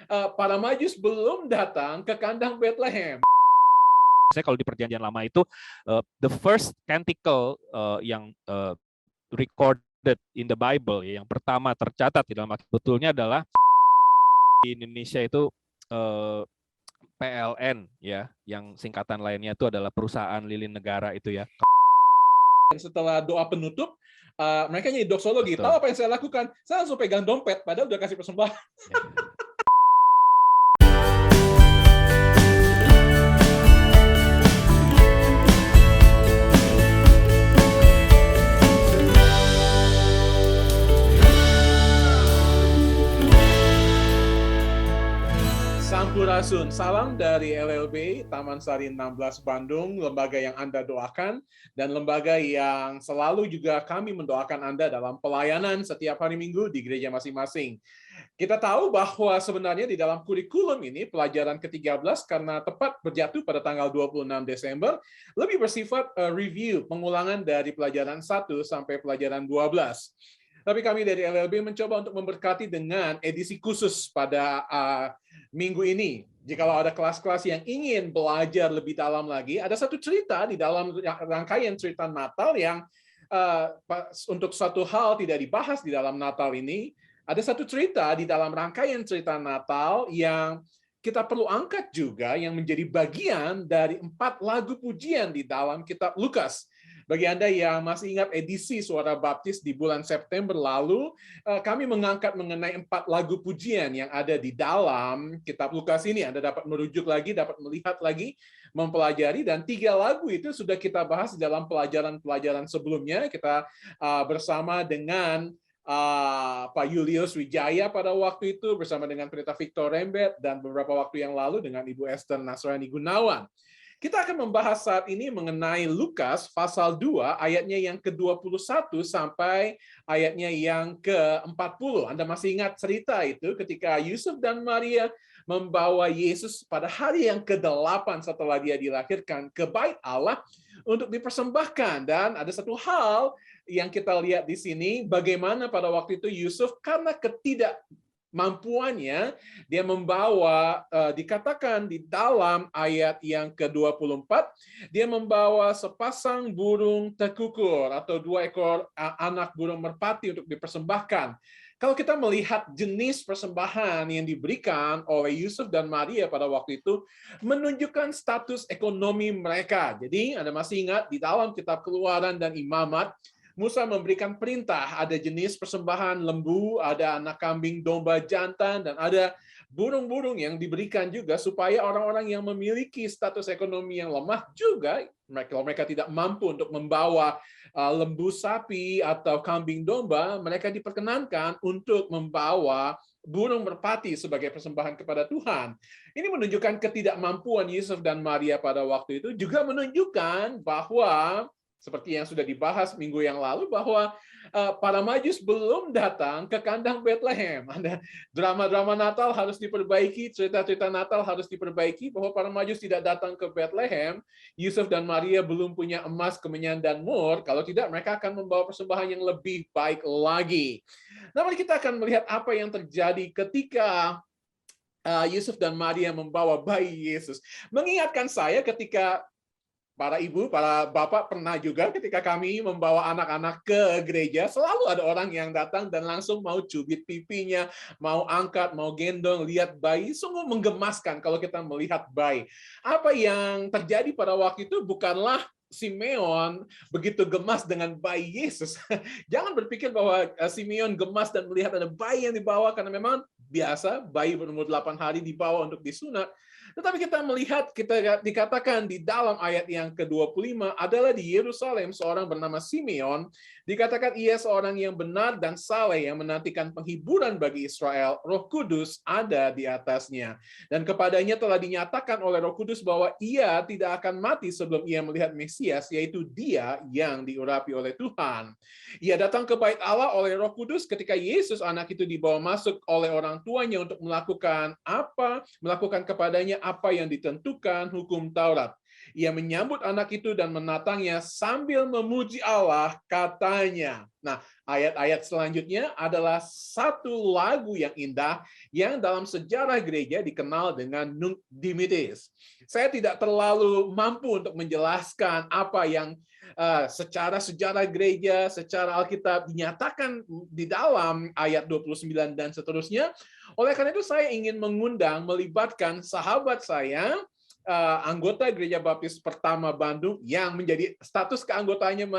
para Majus belum datang ke kandang Bethlehem. Saya kalau di Perjanjian Lama itu the first canticle yang recorded in the Bible, ya, yang pertama tercatat di dalam Alkitab betulnya adalah di Indonesia itu PLN, ya, yang singkatan lainnya itu adalah Perusahaan Lilin Negara itu, ya. Dan setelah doa penutup, mereka nyanyi doksologi. Betul. Tahu apa yang saya lakukan? Saya langsung pegang dompet, padahal udah kasih persembahan. Ya. Sampurasun, salam dari LLB Taman Sari 16 Bandung, lembaga yang Anda doakan dan lembaga yang selalu juga kami mendoakan Anda dalam pelayanan setiap hari Minggu di gereja masing-masing. Kita tahu bahwa sebenarnya di dalam kurikulum ini pelajaran ke-13 karena tepat berjatuh pada tanggal 26 Desember lebih bersifat review, pengulangan dari pelajaran 1 sampai pelajaran 12. Tapi kami dari LLB mencoba untuk memberkati dengan edisi khusus pada minggu ini. Jikalau ada kelas-kelas yang ingin belajar lebih dalam lagi, ada satu cerita di dalam rangkaian cerita Natal yang untuk suatu hal tidak dibahas di dalam Natal ini. Ada satu cerita di dalam rangkaian cerita Natal yang kita perlu angkat juga, yang menjadi bagian dari 4 lagu pujian di dalam kitab Lukas. Bagi Anda yang masih ingat edisi Suara Baptis di bulan September lalu, kami mengangkat mengenai 4 lagu pujian yang ada di dalam kitab Lukas ini. Anda dapat merujuk lagi, dapat melihat lagi, mempelajari, dan 3 lagu itu sudah kita bahas di dalam pelajaran-pelajaran sebelumnya. Kita bersama dengan Pak Julius Wijaya pada waktu itu, bersama dengan Pendeta Victor Rembet, dan beberapa waktu yang lalu dengan Ibu Esther Nasrani Gunawan. Kita akan membahas saat ini mengenai Lukas pasal 2 ayatnya yang ke-21 sampai ayatnya yang ke-40. Anda masih ingat cerita itu ketika Yusuf dan Maria membawa Yesus pada hari yang ke-8 setelah dia dilahirkan ke bait Allah untuk dipersembahkan. Dan ada satu hal yang kita lihat di sini, bagaimana pada waktu itu Yusuf karena ketidakmampuannya, dia membawa, dikatakan di dalam ayat yang ke-24, dia membawa sepasang burung tekukur atau 2 ekor anak burung merpati untuk dipersembahkan. Kalau kita melihat jenis persembahan yang diberikan oleh Yusuf dan Maria pada waktu itu, menunjukkan status ekonomi mereka. Jadi, Anda masih ingat di dalam kitab Keluaran dan Imamat, Musa memberikan perintah, ada jenis persembahan lembu, ada anak kambing domba jantan, dan ada burung-burung yang diberikan juga supaya orang-orang yang memiliki status ekonomi yang lemah juga, kalau mereka tidak mampu untuk membawa lembu sapi atau kambing domba, mereka diperkenankan untuk membawa burung merpati sebagai persembahan kepada Tuhan. Ini menunjukkan ketidakmampuan Yusuf dan Maria pada waktu itu, juga menunjukkan bahwa seperti yang sudah dibahas minggu yang lalu, bahwa para Majus belum datang ke kandang Bethlehem. Ada drama-drama Natal harus diperbaiki, cerita-cerita Natal harus diperbaiki, bahwa para Majus tidak datang ke Bethlehem. Yusuf dan Maria belum punya emas, kemenyan, dan mur. Kalau tidak, mereka akan membawa persembahan yang lebih baik lagi. Namun kita akan melihat apa yang terjadi ketika Yusuf dan Maria membawa bayi Yesus. Mengingatkan saya ketika para ibu, para bapak pernah juga ketika kami membawa anak-anak ke gereja, selalu ada orang yang datang dan langsung mau cubit pipinya, mau angkat, mau gendong, lihat bayi. Sungguh menggemaskan kalau kita melihat bayi. Apa yang terjadi pada waktu itu bukanlah Simeon begitu gemas dengan bayi Yesus. Jangan berpikir bahwa Simeon gemas dan melihat ada bayi yang dibawa, karena memang biasa bayi berumur 8 hari dibawa untuk disunat. Tetapi kita melihat, kita dikatakan di dalam ayat yang ke-25 adalah di Yerusalem seorang bernama Simeon, dikatakan ia seorang yang benar dan saleh yang menantikan penghiburan bagi Israel. Roh Kudus ada di atasnya. Dan kepadanya telah dinyatakan oleh Roh Kudus bahwa ia tidak akan mati sebelum ia melihat Mesias, yaitu Dia yang diurapi oleh Tuhan. Ia datang ke bait Allah oleh Roh Kudus ketika Yesus anak itu dibawa masuk oleh orang tuanya untuk melakukan kepadanya apa yang ditentukan hukum Taurat. Ia menyambut anak itu dan menatangnya sambil memuji Allah, katanya. Nah, ayat-ayat selanjutnya adalah satu lagu yang indah yang dalam sejarah gereja dikenal dengan Nunc Dimittis. Saya tidak terlalu mampu untuk menjelaskan apa yang secara sejarah gereja, secara Alkitab dinyatakan di dalam ayat 29 dan seterusnya. Oleh karena itu saya ingin melibatkan sahabat saya, anggota Gereja Baptis Pertama Bandung yang menjadi status keanggotaannya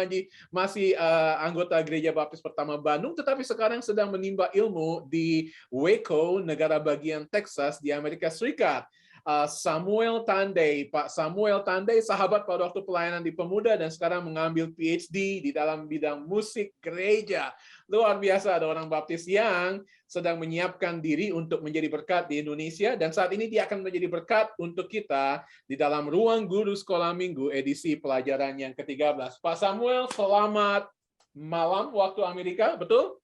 masih anggota Gereja Baptis Pertama Bandung, tetapi sekarang sedang menimba ilmu di Waco, negara bagian Texas di Amerika Serikat. Samuel Tandai, Pak Samuel Tandai, sahabat pada waktu pelayanan di Pemuda dan sekarang mengambil PhD di dalam bidang musik gereja. Luar biasa, ada orang baptis yang sedang menyiapkan diri untuk menjadi berkat di Indonesia, dan saat ini dia akan menjadi berkat untuk kita di dalam ruang guru sekolah minggu edisi pelajaran yang ke-13. Pak Samuel, selamat malam waktu Amerika, betul?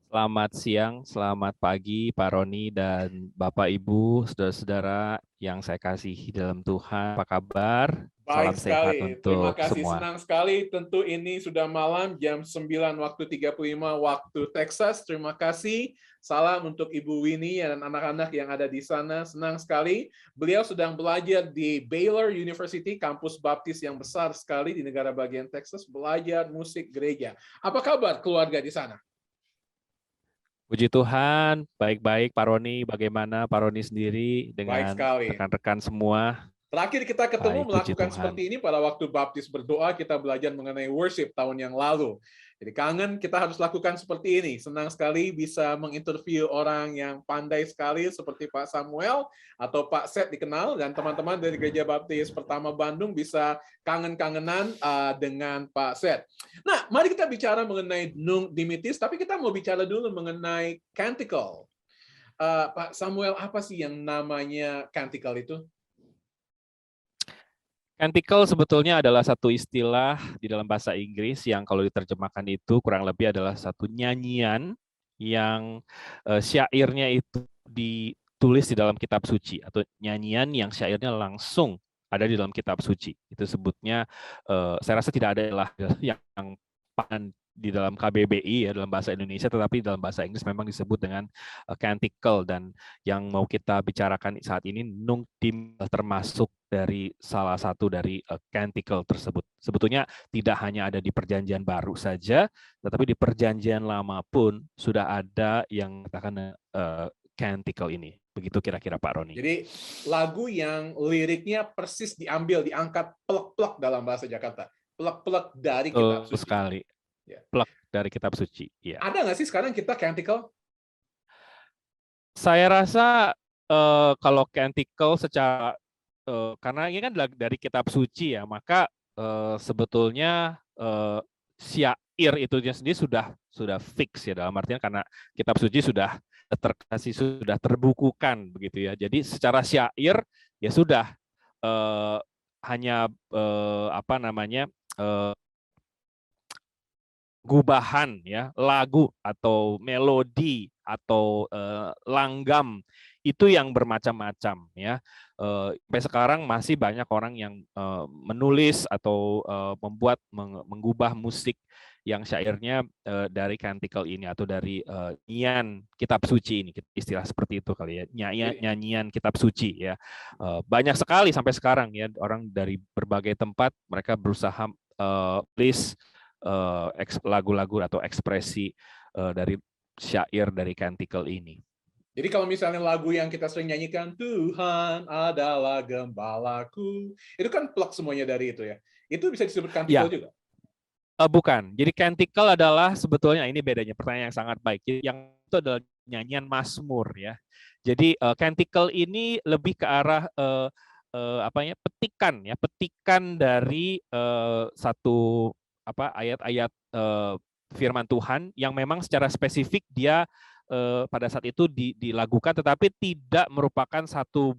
Selamat siang, selamat pagi, Pak Roni dan Bapak Ibu, saudara-saudara yang saya kasihi dalam Tuhan. Apa kabar? Salam Baik sehat sekali, terima untuk kasih. semua. Senang sekali, tentu ini sudah malam, jam 9 waktu 35 waktu Texas. Terima kasih. Salam untuk Ibu Winnie dan anak-anak yang ada di sana. Senang sekali. Beliau sedang belajar di Baylor University, kampus baptis yang besar sekali di negara bagian Texas, belajar musik gereja. Apa kabar keluarga di sana? Puji Tuhan, baik-baik Pak Roni. Bagaimana Pak Roni sendiri Baik dengan sekali. rekan-rekan semua? Terakhir kita ketemu Baik, puji melakukan Tuhan. seperti ini pada waktu baptis berdoa, kita belajar mengenai worship tahun yang lalu. Jadi kangen, kita harus lakukan seperti ini. Senang sekali bisa menginterview orang yang pandai sekali seperti Pak Samuel atau Pak Seth dikenal, dan teman-teman dari Gereja Baptis Pertama Bandung bisa kangen-kangenan dengan Pak Seth. Nah, mari kita bicara mengenai Nunc Dimittis, tapi kita mau bicara dulu mengenai canticle. Pak Samuel, apa sih yang namanya canticle itu? Canticle sebetulnya adalah satu istilah di dalam bahasa Inggris yang kalau diterjemahkan itu kurang lebih adalah satu nyanyian yang syairnya itu ditulis di dalam kitab suci, atau nyanyian yang syairnya langsung ada di dalam kitab suci. Itu sebutnya, saya rasa tidak ada yang di dalam KBBI ya dalam bahasa Indonesia, tetapi dalam bahasa Inggris memang disebut dengan canticle, dan yang mau kita bicarakan saat ini Nunc Dimittis termasuk dari salah satu dari canticle tersebut. Sebetulnya tidak hanya ada di Perjanjian Baru saja, tetapi di Perjanjian Lama pun sudah ada yang katakan canticle ini. Begitu kira-kira Pak Roni. Jadi lagu yang liriknya persis diangkat plek-plek dalam bahasa Jakarta. Plek-plek dari kitab suci. Sekali. Ya. Plek dari kitab suci. Ya. Ada nggak sih sekarang kita canticle? Saya rasa kalau canticle secara karena ini kan dari kitab suci ya, maka sebetulnya syair itu sendiri sudah fix ya, dalam artian karena kitab suci sudah terbukukan begitu ya. Jadi secara syair ya sudah hanya gubahan ya, lagu atau melodi atau langgam itu yang bermacam-macam ya. Sampai sekarang masih banyak orang yang menulis atau menggubah musik yang syairnya dari canticle ini atau dari nyanyian kitab suci ini, istilah seperti itu kali ya, nyanyian kitab suci ya. Banyak sekali sampai sekarang ya, orang dari berbagai tempat mereka berusaha tulis lagu-lagu atau ekspresi dari syair dari canticle ini. Jadi kalau misalnya lagu yang kita sering nyanyikan, Tuhan adalah gembalaku, itu kan plek semuanya dari itu ya. Itu bisa disebut canticle ya. Juga? Bukan. Jadi canticle adalah sebetulnya, ini bedanya, pertanyaan yang sangat baik. Yang itu adalah nyanyian mazmur ya. Jadi canticle ini lebih ke arah petikan dari satu ayat-ayat firman Tuhan yang memang secara spesifik dia pada saat itu dilakukan, tetapi tidak merupakan satu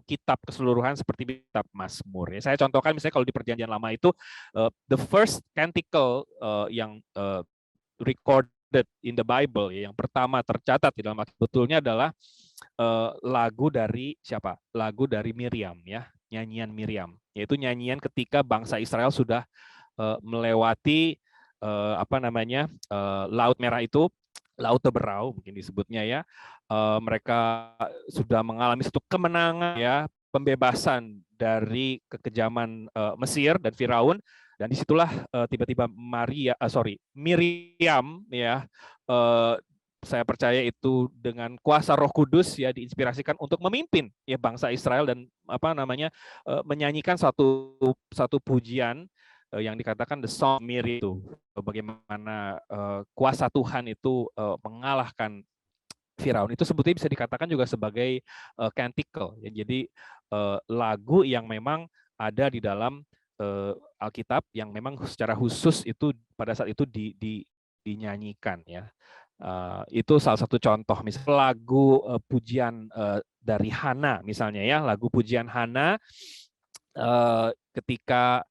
kitab keseluruhan seperti kitab Mazmur. Ya, saya contohkan misalnya kalau di Perjanjian Lama itu the first canticle yang recorded in the Bible ya, yang pertama tercatat di dalam Alkitab betulnya adalah lagu dari siapa? Lagu dari Miriam ya. nyanyian Miriam, yaitu nyanyian ketika bangsa Israel sudah melewati Laut Merah itu, Laut Teberau mungkin disebutnya ya. Mereka sudah mengalami satu kemenangan ya, pembebasan dari kekejaman Mesir dan Firaun, dan disitulah tiba-tiba Miriam ya, saya percaya itu dengan kuasa Roh Kudus ya diinspirasikan untuk memimpin ya bangsa Israel dan menyanyikan satu pujian yang dikatakan the song Miriam itu, bagaimana kuasa Tuhan itu mengalahkan Firaun. Itu sebetulnya bisa dikatakan juga sebagai canticle ya. Jadi lagu yang memang ada di dalam Alkitab yang memang secara khusus itu pada saat itu dinyanyikan ya. Itu salah satu contoh, misalnya lagu pujian dari Hana misalnya ya, lagu pujian Hana ketika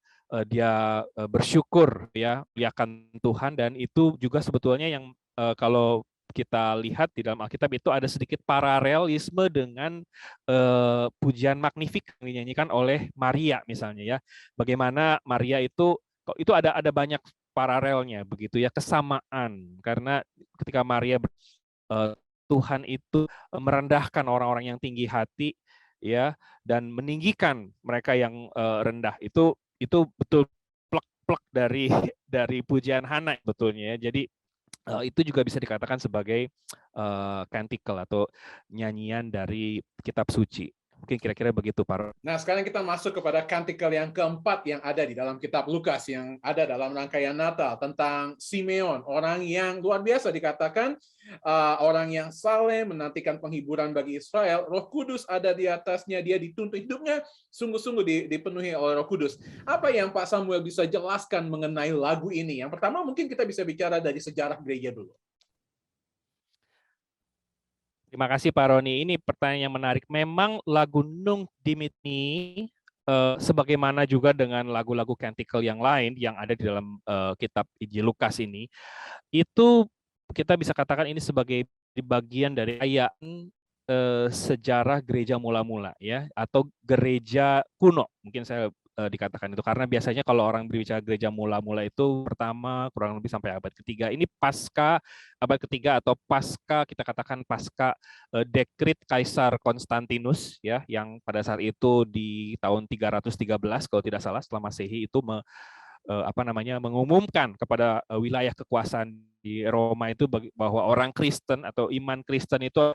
dia bersyukur ya, muliakan Tuhan, dan itu juga sebetulnya yang kalau kita lihat di dalam Alkitab itu ada sedikit paralelisme dengan pujian Magnificat yang dinyanyikan oleh Maria misalnya ya. Bagaimana Maria itu ada banyak paralelnya begitu ya, kesamaan, karena ketika Maria Tuhan itu merendahkan orang-orang yang tinggi hati ya, dan meninggikan mereka yang rendah. Itu betul plek-plek dari pujian Hana betulnya ya. Jadi itu juga bisa dikatakan sebagai canticle atau nyanyian dari kitab suci. Mungkin kira-kira begitu, Pak. Nah, sekarang kita masuk kepada kantikel yang keempat yang ada di dalam kitab Lukas, yang ada dalam rangkaian Natal, tentang Simeon, orang yang luar biasa dikatakan, orang yang saleh, menantikan penghiburan bagi Israel. Roh Kudus ada di atasnya, dia dituntun hidupnya sungguh-sungguh dipenuhi oleh Roh Kudus. Apa yang Pak Samuel bisa jelaskan mengenai lagu ini? Yang pertama mungkin kita bisa bicara dari sejarah gereja dulu. Terima kasih Pak Roni. Ini pertanyaan yang menarik. Memang lagu Nunc Dimitni sebagaimana juga dengan lagu-lagu canticle yang lain yang ada di dalam kitab Injil Lukas ini, itu kita bisa katakan ini sebagai bagian dari ayaan sejarah gereja mula-mula ya, atau gereja kuno. Mungkin saya dikatakan itu karena biasanya kalau orang berbicara gereja mula-mula itu pertama kurang lebih sampai abad ketiga. Ini pasca abad ketiga atau pasca, kita katakan pasca dekrit Kaisar Konstantinus ya, yang pada saat itu di tahun 313 kalau tidak salah setelah Masehi itu mengumumkan kepada wilayah kekuasaan di Roma itu bahwa orang Kristen atau iman Kristen itu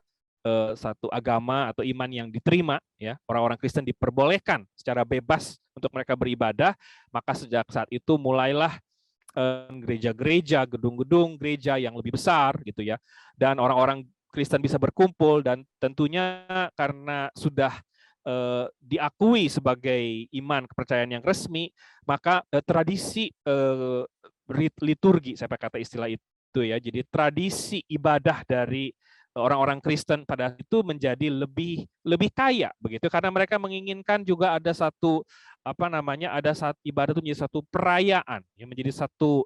satu agama atau iman yang diterima ya, orang-orang Kristen diperbolehkan secara bebas untuk mereka beribadah. Maka sejak saat itu mulailah gereja-gereja, gedung-gedung gereja yang lebih besar gitu ya, dan orang-orang Kristen bisa berkumpul, dan tentunya karena sudah diakui sebagai iman kepercayaan yang resmi, maka tradisi liturgi, saya pakai kata istilah itu ya, jadi tradisi ibadah dari orang-orang Kristen pada itu menjadi lebih kaya begitu, karena mereka menginginkan juga ada satu ada saat ibadah itu menjadi satu perayaan yang menjadi satu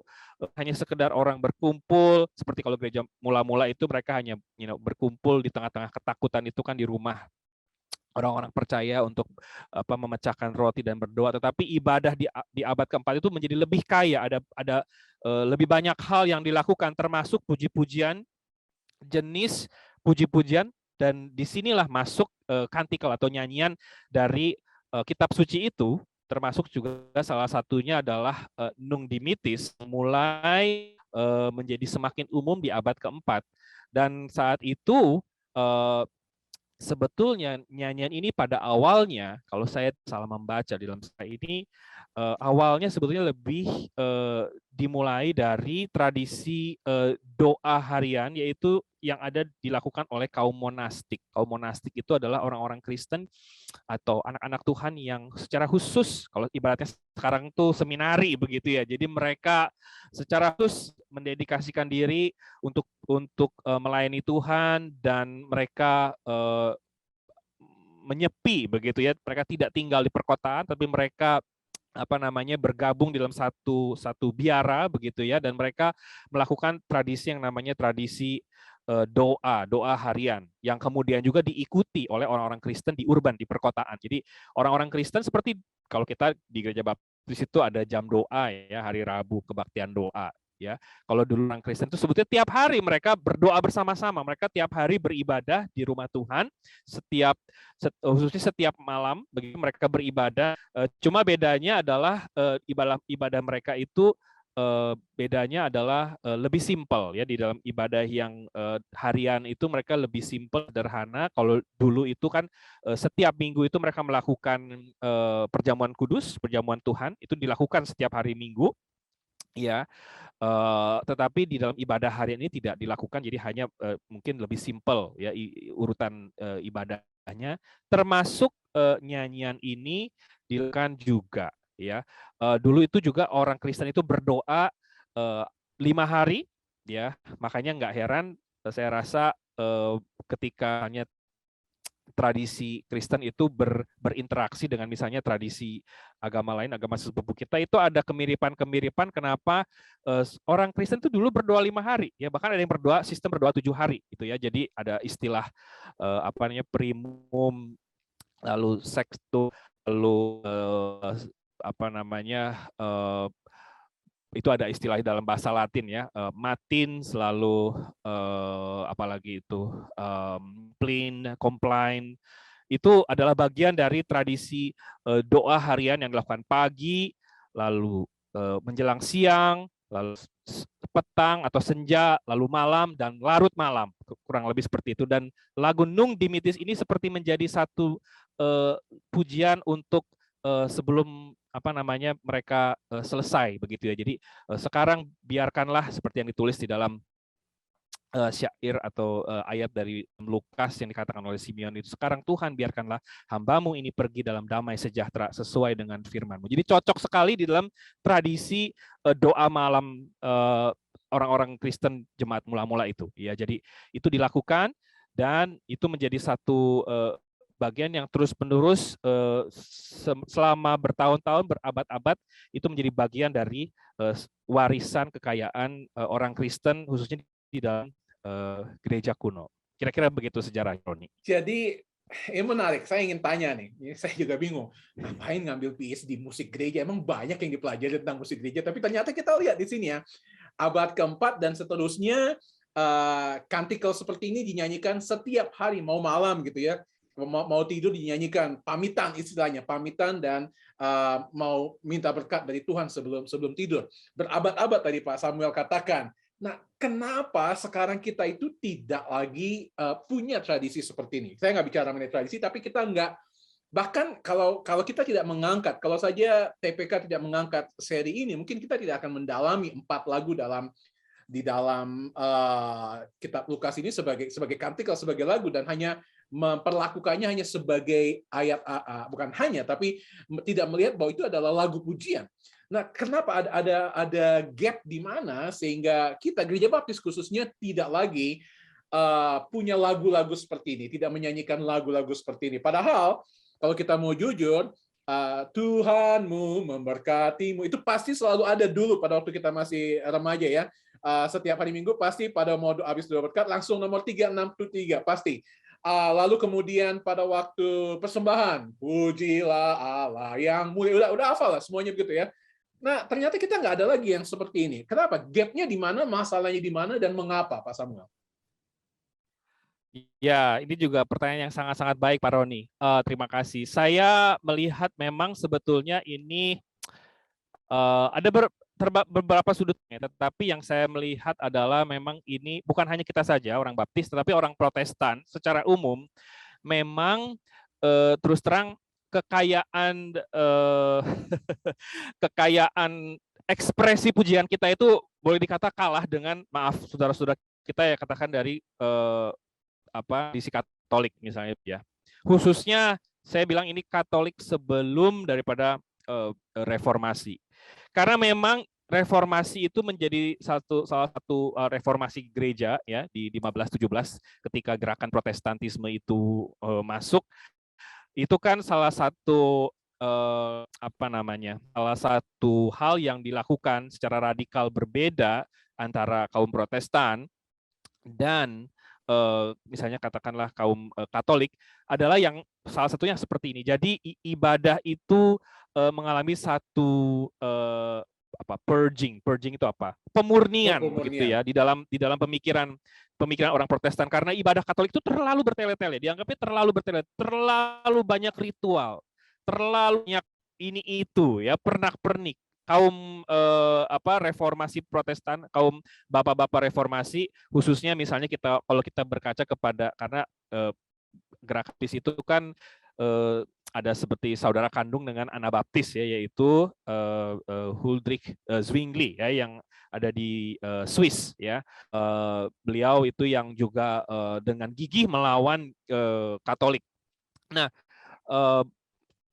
hanya sekedar orang berkumpul seperti kalau gereja mula-mula itu mereka hanya berkumpul di tengah-tengah ketakutan itu kan di rumah orang-orang percaya untuk memecahkan roti dan berdoa, tetapi ibadah di abad keempat itu menjadi lebih kaya, ada lebih banyak hal yang dilakukan termasuk puji-pujian, jenis puji-pujian, dan disinilah masuk kantikel atau nyanyian dari kitab suci itu, termasuk juga salah satunya adalah Nunc Dimittis, mulai menjadi semakin umum di abad keempat. Dan saat itu sebetulnya nyanyian ini pada awalnya, kalau saya salah membaca di dalam saya ini, awalnya sebetulnya lebih dimulai dari tradisi doa harian, yaitu yang ada dilakukan oleh kaum monastik. Kaum monastik itu adalah orang-orang Kristen atau anak-anak Tuhan yang secara khusus, kalau ibaratnya sekarang tuh seminari begitu ya. Jadi mereka secara khusus mendedikasikan diri untuk melayani Tuhan, dan mereka menyepi begitu ya. Mereka tidak tinggal di perkotaan, tapi mereka bergabung dalam satu biara begitu ya, dan mereka melakukan tradisi yang namanya tradisi doa harian yang kemudian juga diikuti oleh orang-orang Kristen di urban, di perkotaan. Jadi orang-orang Kristen seperti kalau kita di gereja baptis itu ada jam doa ya, hari Rabu kebaktian doa ya. Kalau dulu orang Kristen itu sebetulnya tiap hari mereka berdoa bersama-sama, mereka tiap hari beribadah di rumah Tuhan, khususnya setiap malam begitu mereka beribadah. Cuma bedanya adalah ibadah mereka itu bedanya adalah lebih simpel ya. Di dalam ibadah yang harian itu mereka lebih simpel, sederhana. Kalau dulu itu kan setiap minggu itu mereka melakukan perjamuan kudus, perjamuan Tuhan itu dilakukan setiap hari Minggu ya. Tetapi di dalam ibadah harian ini tidak dilakukan, jadi hanya mungkin lebih simpel ya urutan ibadahnya, termasuk nyanyian ini dilakukan juga ya. Dulu itu juga orang Kristen itu berdoa 5 hari ya, makanya nggak heran saya rasa ketika hanya tradisi Kristen itu berinteraksi dengan misalnya tradisi agama lain, agama sepupu kita, itu ada kemiripan-kemiripan kenapa orang Kristen itu dulu berdoa 5 hari ya, bahkan ada yang berdoa sistem berdoa 7 hari gitu ya. Jadi ada istilah apa namanya primum, lalu sexto, lalu apa namanya itu ada istilah dalam bahasa Latin ya, matins, lalu apalagi itu plin, complain, itu adalah bagian dari tradisi doa harian yang dilakukan pagi, lalu menjelang siang, lalu petang atau senja, lalu malam dan larut malam, kurang lebih seperti itu. Dan lagu Nunc Dimittis ini seperti menjadi satu pujian untuk sebelum apa namanya mereka selesai begitu ya. Jadi sekarang biarkanlah seperti yang ditulis di dalam syair atau ayat dari Lukas yang dikatakan oleh Simeon itu, sekarang Tuhan biarkanlah hambamu ini pergi dalam damai sejahtera sesuai dengan firman-Mu. Jadi cocok sekali di dalam tradisi doa malam orang-orang Kristen jemaat mula-mula itu ya. Jadi itu dilakukan dan itu menjadi satu bagian yang terus-menerus selama bertahun-tahun, berabad-abad, itu menjadi bagian dari warisan kekayaan orang Kristen khususnya di dalam gereja kuno. Kira-kira begitu sejarah Roni. Jadi ini menarik. Saya ingin tanya nih. Saya juga bingung. Ngapain ngambil PhD musik gereja? Emang banyak yang dipelajari tentang musik gereja. Tapi ternyata kita lihat di sini ya, abad keempat dan seterusnya, kantikel seperti ini dinyanyikan setiap hari, mau malam gitu ya. Mau tidur dinyanyikan, pamitan istilahnya, pamitan dan mau minta berkat dari Tuhan sebelum tidur. Berabad-abad tadi Pak Samuel katakan. Nah, kenapa sekarang kita itu tidak lagi punya tradisi seperti ini? Saya nggak bicara mengenai tradisi, tapi kita nggak, bahkan kalau kita tidak mengangkat, kalau saja TPK tidak mengangkat seri ini, mungkin kita tidak akan mendalami 4 lagu di dalam kitab Lukas ini sebagai kantikel, sebagai lagu, dan hanya memperlakukannya hanya sebagai ayat AA, bukan hanya, tapi tidak melihat bahwa itu adalah lagu pujian. Nah, kenapa ada gap di mana sehingga kita gereja baptis khususnya tidak lagi punya lagu-lagu seperti ini, tidak menyanyikan lagu-lagu seperti ini. Padahal kalau kita mau jujur, Tuhanmu memberkatimu itu pasti selalu ada dulu pada waktu kita masih remaja ya. Setiap hari Minggu pasti pada mau habis doa berkat langsung nomor 363 pasti. Lalu kemudian pada waktu persembahan, pujilah Allah yang mulia, udah hafal lah semuanya begitu ya. Nah, ternyata kita nggak ada lagi yang seperti ini. Kenapa? Gap-nya di mana, masalahnya di mana, dan mengapa, Pak Samuel? Ya, ini juga pertanyaan yang sangat-sangat baik, Pak Roni. Terima kasih. Saya melihat memang sebetulnya ini ada beberapa sudutnya, tetapi yang saya melihat adalah memang ini bukan hanya kita saja, orang Baptis, tetapi orang Protestan secara umum memang terus terang kekayaan kekayaan ekspresi pujian kita itu boleh dikata kalah dengan, maaf saudara-saudara kita ya, katakan dari tradisi Katolik misalnya ya. Khususnya saya bilang ini Katolik sebelum daripada reformasi. Karena memang reformasi itu menjadi salah satu reformasi gereja ya di 1517 ketika gerakan Protestantisme itu masuk. Itu kan salah satu salah satu hal yang dilakukan secara radikal berbeda antara kaum Protestan dan misalnya katakanlah kaum Katolik adalah yang salah satunya seperti ini. Jadi ibadah itu mengalami satu purging itu apa? Oh, Pemurnian begitu pemurnian. ya di dalam pemikiran orang Protestan, karena ibadah Katolik itu terlalu bertele-tele, dianggapnya terlalu bertele, terlalu banyak ritual, terlalu banyak ini itu ya, pernak-pernik. Kaum reformasi Protestan, kaum bapak-bapak reformasi, khususnya misalnya kalau kita berkaca kepada, karena Gerak Baptis itu kan ada seperti saudara kandung dengan Anabaptis ya, yaitu Huldrych Zwingli ya, yang ada di Swiss ya. Beliau itu yang juga dengan gigih melawan Katolik. Nah,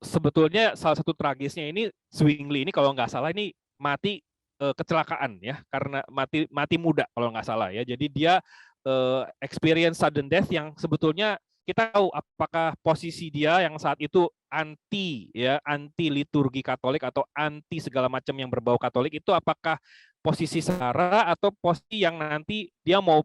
sebetulnya salah satu tragisnya ini, Zwingli ini kalau nggak salah ini mati kecelakaan ya, karena mati muda kalau nggak salah ya. Jadi dia experience sudden death yang sebetulnya kita tahu apakah posisi dia yang saat itu anti liturgi Katolik atau anti segala macam yang berbau Katolik, itu apakah posisi sara atau posisi yang nanti dia mau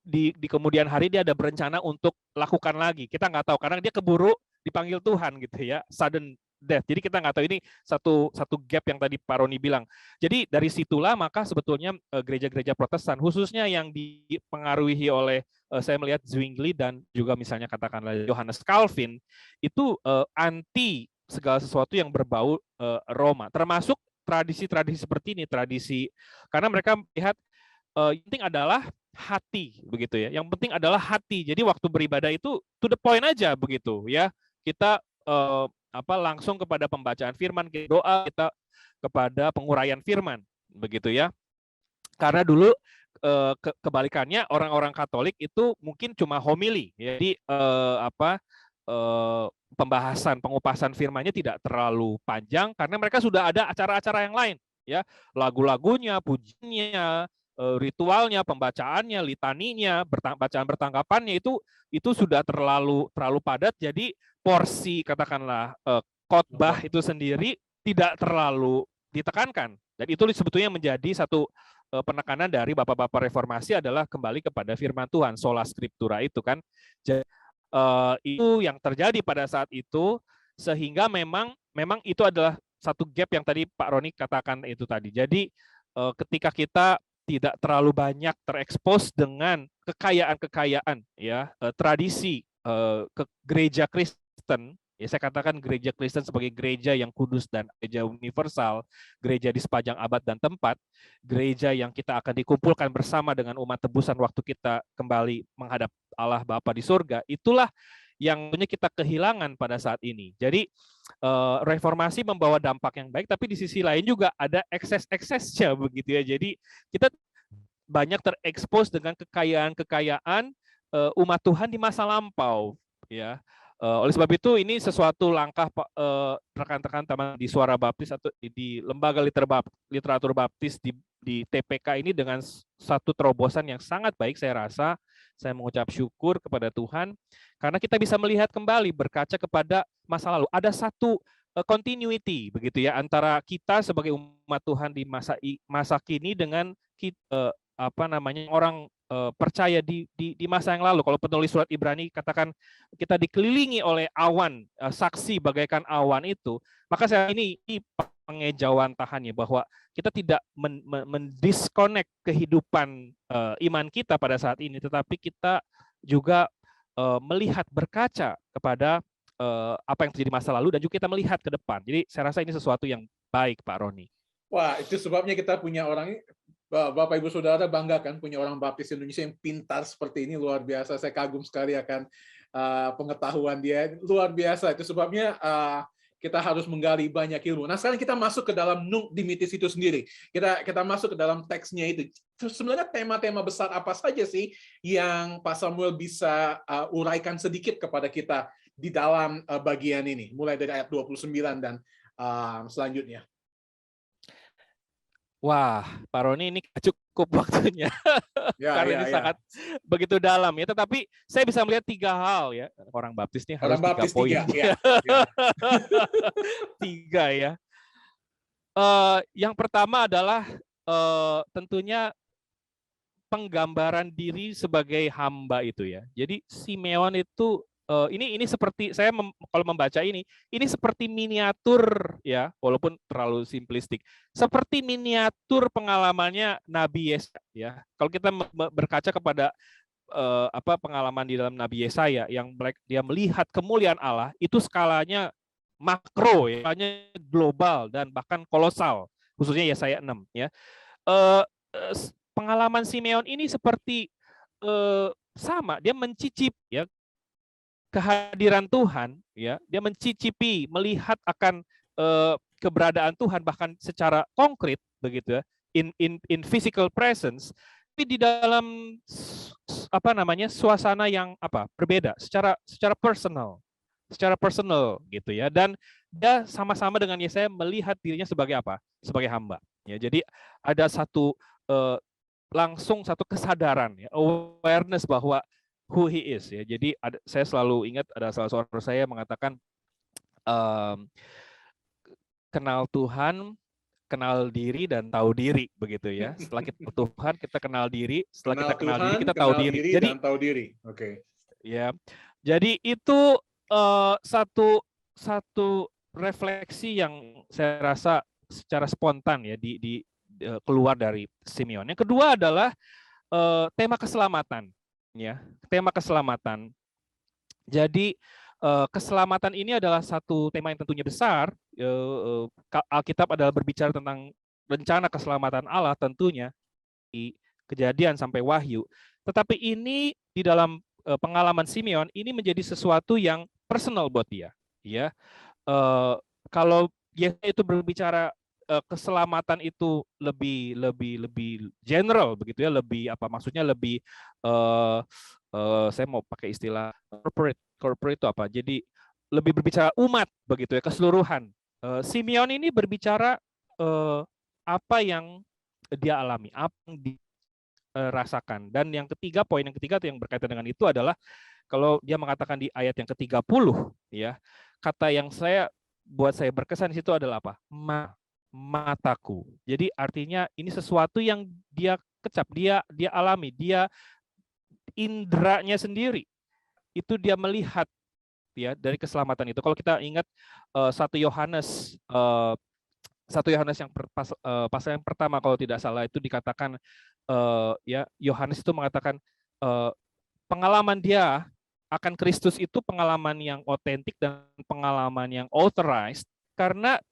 di kemudian hari dia ada berencana untuk lakukan lagi. Kita nggak tahu karena dia keburu dipanggil Tuhan gitu ya, sudden death. Jadi kita nggak tahu, ini satu gap yang tadi Pak Roni bilang. Jadi dari situlah maka sebetulnya gereja-gereja Protestan khususnya yang dipengaruhi oleh saya melihat Zwingli dan juga misalnya katakanlah Johannes Calvin itu anti segala sesuatu yang berbau Roma, termasuk tradisi-tradisi seperti ini, karena mereka melihat yang penting adalah hati begitu ya. Yang penting adalah hati. Jadi waktu beribadah itu to the point aja begitu ya. Kita langsung kepada pembacaan firman, kita doa, kita kepada penguraian firman begitu ya. Karena dulu kebalikannya orang-orang Katolik itu mungkin cuma homili. Jadi pembahasan pengupasan firmannya tidak terlalu panjang karena mereka sudah ada acara-acara yang lain ya, lagu-lagunya, pujiannya, ritualnya, pembacaannya, litaninya, bacaan bertanggapannya itu sudah terlalu padat. Jadi porsi katakanlah khotbah itu sendiri tidak terlalu ditekankan, dan itu sebetulnya menjadi satu penekanan dari bapak-bapak reformasi adalah kembali kepada firman Tuhan, sola scriptura itu kan. Jadi itu yang terjadi pada saat itu, sehingga memang itu adalah satu gap yang tadi Pak Roni katakan itu tadi. Jadi ketika kita tidak terlalu banyak terekspos dengan kekayaan ya, tradisi ke gereja Kristen ya, saya katakan gereja Kristen sebagai gereja yang kudus dan gereja universal, gereja di sepanjang abad dan tempat, gereja yang kita akan dikumpulkan bersama dengan umat tebusan waktu kita kembali menghadap Allah Bapa di surga. Itulah yang punya kita kehilangan pada saat ini. Jadi reformasi membawa dampak yang baik, tapi di sisi lain juga ada ekses-eksesnya begitu ya. Jadi kita banyak terekspos dengan kekayaan umat Tuhan di masa lampau ya. Oleh sebab itu ini sesuatu langkah rekan-rekan teman di Suara Baptis atau di Lembaga Literatur Baptis di TPK ini dengan satu terobosan yang sangat baik. Saya rasa saya mengucap syukur kepada Tuhan karena kita bisa melihat kembali, berkaca kepada masa lalu. Ada satu continuity begitu ya antara kita sebagai umat Tuhan di masa kini dengan orang percaya di masa yang lalu. Kalau penulis surat Ibrani katakan kita dikelilingi oleh awan, saksi bagaikan awan itu, maka saya ini pengejauhan tahannya bahwa kita tidak mendisconnect kehidupan iman kita pada saat ini, tetapi kita juga melihat, berkaca kepada apa yang terjadi masa lalu dan juga kita melihat ke depan. Jadi saya rasa ini sesuatu yang baik, Pak Roni. Wah, itu sebabnya kita punya orang, Bapak Ibu Saudara bangga kan punya orang baptis Indonesia yang pintar seperti ini, luar biasa. Saya kagum sekali akan pengetahuan dia, luar biasa. Itu sebabnya kita harus menggali banyak ilmu. Nah, sekarang kita masuk ke dalam Nunc Dimittis itu sendiri. Kita masuk ke dalam teksnya itu. Sebenarnya tema-tema besar apa saja sih yang Pak Samuel bisa uraikan sedikit kepada kita di dalam bagian ini, mulai dari ayat 29 dan selanjutnya. Wah, Pak Roni ini cukup waktunya karena ini sangat begitu dalam ya. Tetapi saya bisa melihat 3 hal ya. Orang baptis ini harus 3 poin. 3 ya. Yang pertama adalah tentunya penggambaran diri sebagai hamba itu ya. Jadi Simeon itu ini seperti saya kalau membaca ini seperti miniatur ya, walaupun terlalu simplistik. Seperti miniatur pengalamannya Nabi Yesaya ya. Kalau kita berkaca kepada pengalaman di dalam Nabi Yesaya yang dia melihat kemuliaan Allah, itu skalanya makro ya, skalanya global dan bahkan kolosal, khususnya Yesaya 6 ya. Pengalaman Simeon ini seperti sama, dia mencicip ya kehadiran Tuhan ya, dia mencicipi, melihat akan keberadaan Tuhan bahkan secara konkret begitu ya, in physical presence, tapi di dalam suasana yang berbeda, secara personal gitu ya. Dan dia sama-sama dengan Yesaya melihat dirinya sebagai apa? Sebagai hamba ya. Jadi ada langsung satu kesadaran ya, awareness bahwa who he is ya. Jadi saya selalu ingat ada salah seorang saya mengatakan kenal Tuhan, kenal diri, dan tahu diri begitu ya. Setelah kita Tuhan, kita kenal diri. Setelah kita kenal diri, kita tahu diri. Jadi dan tahu diri. Oke. Ya. Jadi itu satu refleksi yang saya rasa secara spontan ya di keluar dari Simeon. Yang kedua adalah tema keselamatan ya. Tema keselamatan. Jadi keselamatan ini adalah satu tema yang tentunya besar. Alkitab adalah berbicara tentang rencana keselamatan Allah tentunya di Kejadian sampai Wahyu. Tetapi ini di dalam pengalaman Simeon ini menjadi sesuatu yang personal buat dia. Ya, kalau Yesaya itu berbicara keselamatan itu lebih general begitu ya, lebih maksudnya lebih saya mau pakai istilah corporate itu apa? Jadi lebih berbicara umat begitu ya, keseluruhan. Simeon ini berbicara apa yang dia alami, apa yang dirasakan. Dan poin yang ketiga yang berkaitan dengan itu adalah kalau dia mengatakan di ayat yang ke-30 ya, kata yang buat saya berkesan di situ adalah apa? Mataku. Jadi artinya ini sesuatu yang dia kecap, dia alami, dia indranya sendiri itu dia melihat ya dari keselamatan itu. Kalau kita ingat 1 Yohanes yang pasal yang pertama kalau tidak salah itu dikatakan ya Yohanes itu mengatakan pengalaman dia akan Kristus itu pengalaman yang otentik dan pengalaman yang authorized karena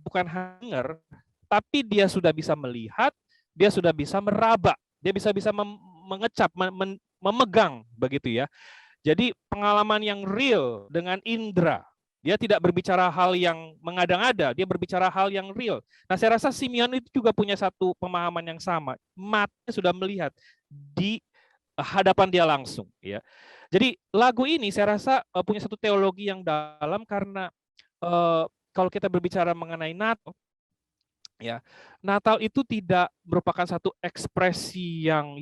bukan hanger, tapi dia sudah bisa melihat, dia sudah bisa meraba, dia bisa mengecap, memegang begitu ya. Jadi pengalaman yang real dengan indera. Dia tidak berbicara hal yang mengada-ngada, dia berbicara hal yang real. Nah, saya rasa Simeon itu juga punya satu pemahaman yang sama. Matanya sudah melihat di hadapan dia langsung ya. Jadi lagu ini saya rasa punya satu teologi yang dalam karena kalau kita berbicara mengenai Natal, ya Natal itu tidak merupakan satu ekspresi yang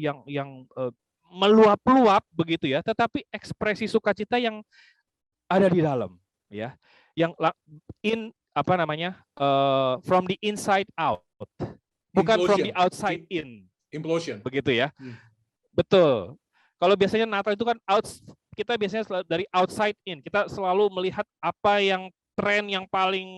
meluap-luap begitu ya, tetapi ekspresi sukacita yang ada di dalam, ya, yang from the inside out, bukan from the outside in, implosion, begitu ya, betul. Kalau biasanya Natal itu kan kita biasanya dari outside in, kita selalu melihat apa yang tren yang paling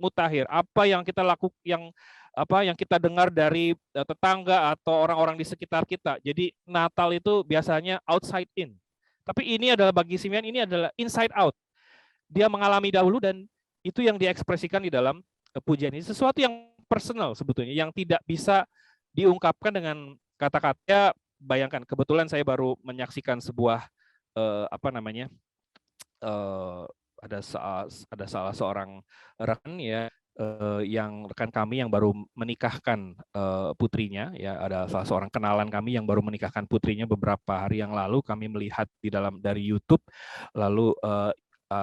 mutakhir, apa yang kita lakukan, yang kita dengar dari tetangga atau orang-orang di sekitar kita. Jadi Natal itu biasanya outside in. Tapi ini adalah bagi Simeon ini adalah inside out. Dia mengalami dahulu dan itu yang diekspresikan di dalam pujian ini. Sesuatu yang personal sebetulnya, yang tidak bisa diungkapkan dengan kata-kata. Bayangkan, kebetulan saya baru menyaksikan sebuah ada salah seorang rekan ya, yang rekan kami yang baru menikahkan putrinya ya, ada salah seorang kenalan kami yang baru menikahkan putrinya beberapa hari yang lalu. Kami melihat dari YouTube, lalu